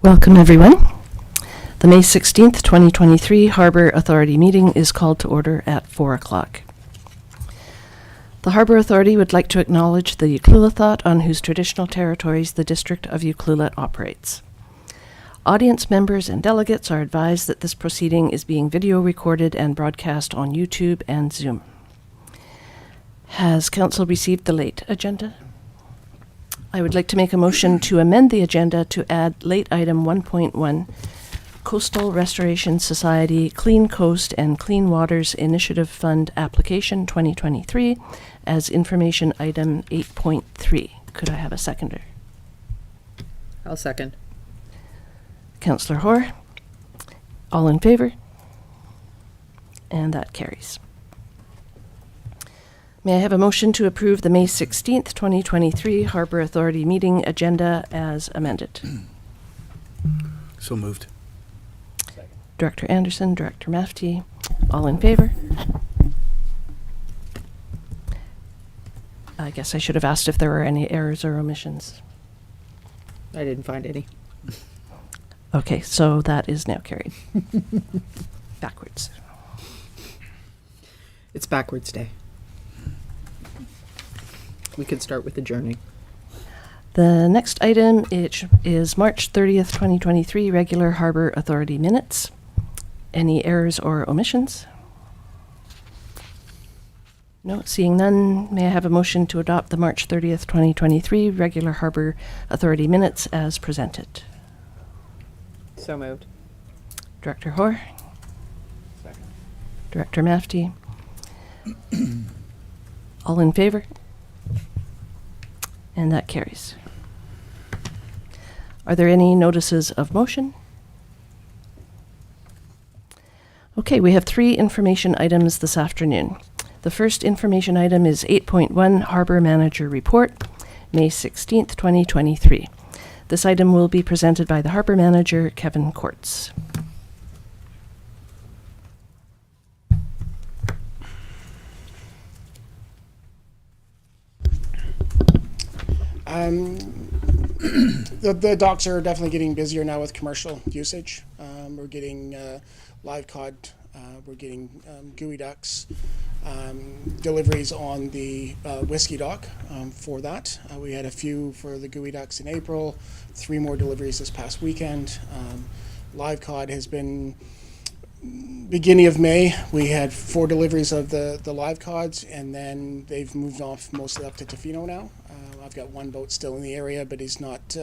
Welcome, everyone. The May 16th, 2023 Harbour Authority meeting is called to order at 4 o'clock. The Harbour Authority would like to acknowledge the Ucluelet on whose traditional territories the District of Ucluelet operates. Audience members and delegates are advised that this proceeding is being video recorded and broadcast on YouTube and Zoom. Has Council received the late agenda? I would like to make a motion to amend the agenda to add late item 1.1, Coastal Restoration Society Clean Coast and Clean Waters Initiative Fund Application 2023 as information item 8.3. Could I have a seconder? I'll second. Councillor Hoare. All in favor? And that carries. May I have a motion to approve the May 16th, 2023 Harbour Authority meeting agenda as amended? So moved. Director Anderson, Director Mafty, all in favor? I guess I should have asked if there were any errors or omissions. I didn't find any. Okay, so that is now carried. Backwards. It's backwards day. We could start with the journey. The next item is March 30th, 2023 regular Harbour Authority minutes. Any errors or omissions? No, seeing none, may I have a motion to adopt the March 30th, 2023 regular Harbour Authority minutes as presented? So moved. Director Hoare. Second. Director Mafty. All in favor? And that carries. Are there any notices of motion? Okay, we have 3 information items this afternoon. The first information item is 8.1 Harbour Manager Report, May 16th, 2023. This item will be presented by the Harbour Manager, Kevin Courts. The docks are definitely getting busier now with commercial usage. We're getting live cod, we're getting gooey ducks, deliveries on the whiskey dock for that. We had a few for the gooey ducks in April, 3 more deliveries this past weekend. Live cod has been beginning of May. We had 4 deliveries of the live cods, and then they've moved off mostly up to Tofino now. I've got 1 boat still in the area, but he's not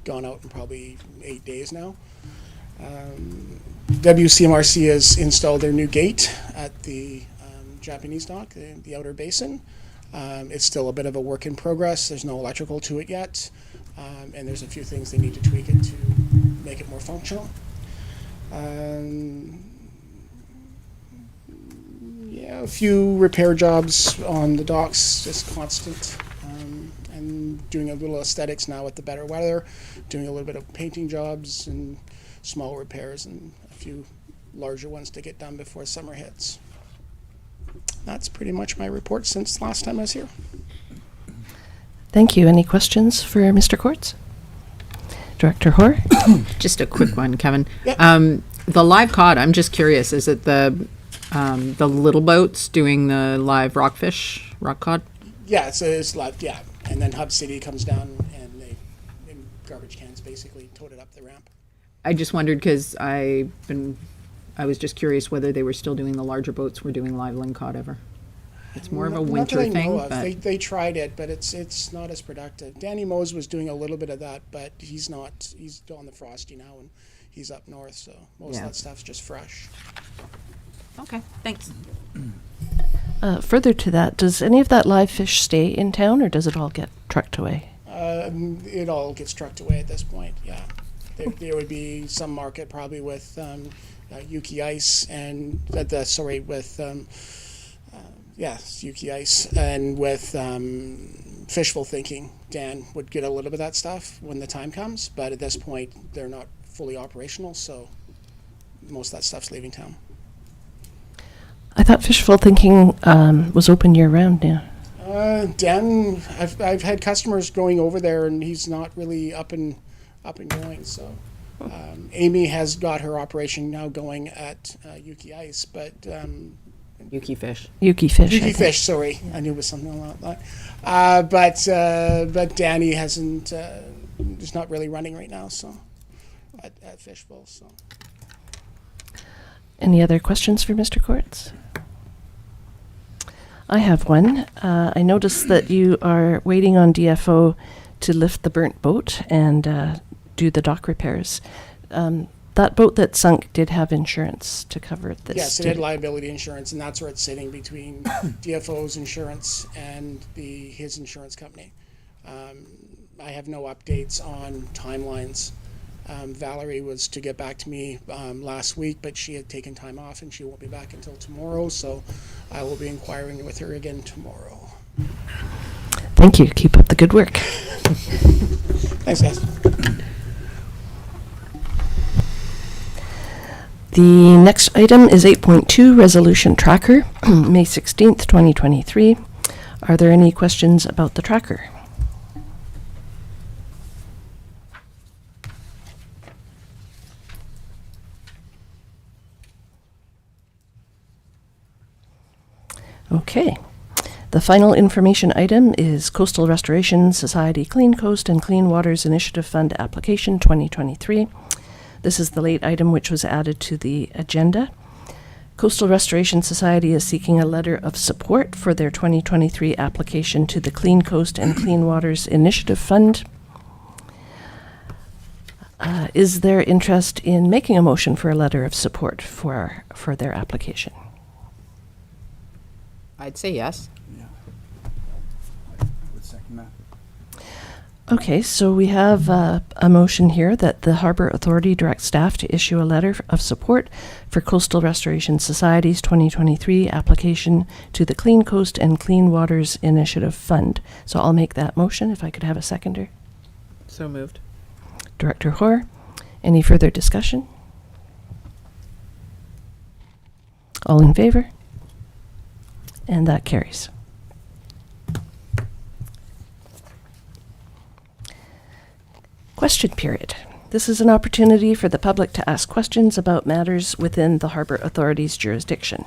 gone out in probably 8 days now. WCMRC has installed their new gate at the Japanese dock, the outer basin. It's still a bit of a work in progress. There's no electrical to it yet, and there's a few things they need to tweak it to make it more functional. Yeah, a few repair jobs on the docks, just constant. And doing a little aesthetics now with the better weather, doing a little bit of painting jobs and small repairs and a few larger ones to get done before summer hits. That's pretty much my report since last time I was here. Thank you. Any questions for Mr. Courts? Director Hoare? Just a quick one, Kevin. Yep. The live cod, I'm just curious, is it the little boats doing the live rock cod? Yeah, it's live, yeah. And then Hub City comes down and they, in garbage cans, basically towed it up the ramp. I just wondered because I was just curious whether they were still doing the larger boats were doing live ling cod ever. It's more of a winter Not that I thing. know of. But They tried it, but it's not as productive. Danny Mose was doing a little bit of that, but he's not. He's on the Frosty now, and he's up north, so most of that stuff's just fresh. okay, thanks. Further to that, does any of that live fish stay in town, or does it all get trucked away? It all gets trucked away at this point, yeah. There would be some market probably with Yuki Ice and Yuki Ice and with Fishful Thinking. Dan would get a little bit of that stuff when the time comes, but at this point they're not fully operational, so most of that stuff's leaving town. I thought Fishful Thinking was open year-round now. Dan, I've had customers going over there, and he's not really up and going. So Amy has got her operation now going at Yuki Ice, but Yuki Fish. Yuki Fish. I Yuki think. Fish, sorry, I knew it was something like that. But Danny hasn't, is not really running right now, so at Fishbowl. So Any other questions for Mr. Courts? I have one. I noticed that you are waiting on DFO to lift the burnt boat and do the dock repairs. That boat that sunk did have insurance to cover this. yes, it had liability insurance, and that's where it's sitting between DFO's insurance and his insurance company. I have no updates on timelines. Valerie was to get back to me last week, but she had taken time off and she won't be back until tomorrow, so I will be inquiring with her again tomorrow. Thank you. Keep up the good work. Thanks, guys. The next item is 8.2 Resolution Tracker, May 16th, 2023. Are there any questions about the tracker? Okay. The final information item is Coastal Restoration Society Clean Coast and Clean Waters Initiative Fund Application 2023. This is the late item which was added to the agenda. Coastal Restoration Society is seeking a letter of support for their 2023 application to the Clean Coast and Clean Waters Initiative Fund. Is there interest in making a motion for a letter of support for their application? I'd say yes. Yeah. I would second that. Okay, so we have a motion here that the Harbour Authority direct staff to issue a letter of support for Coastal Restoration Society's 2023 application to the Clean Coast and Clean Waters Initiative Fund. So I'll make that motion if I could have a seconder. So moved. Director Hoare, any further discussion? All in favor? And that carries. Question period. This is an opportunity for the public to ask questions about matters within the Harbour Authority's jurisdiction.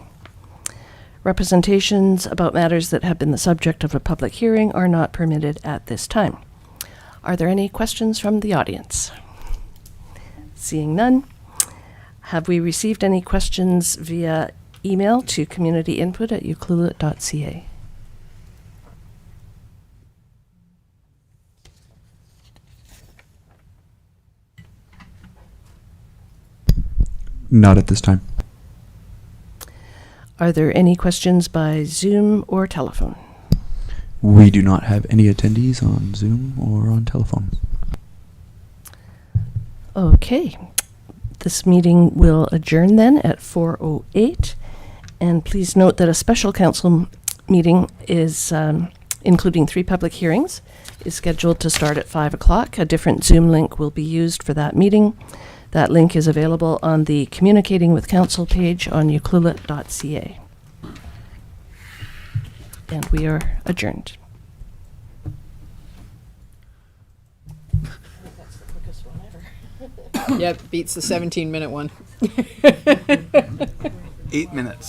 Representations about matters that have been the subject of a public hearing are not permitted at this time. Are there any questions from the audience? Seeing none, have we received any questions via email to communityinput@ucluelet.ca? Not at this time. Are there any questions by Zoom or telephone? We do not have any attendees on Zoom or on telephone. Okay. This meeting will adjourn then at 4:08. And please note that a special council meeting is, including 3 public hearings, is scheduled to start at 5 o'clock. A different Zoom link will be used for that meeting. That link is available on the Communicating with Council page on ucluelet.ca. And we are adjourned. That's the quickest one ever. Yep, beats the 17-minute one. 8 minutes.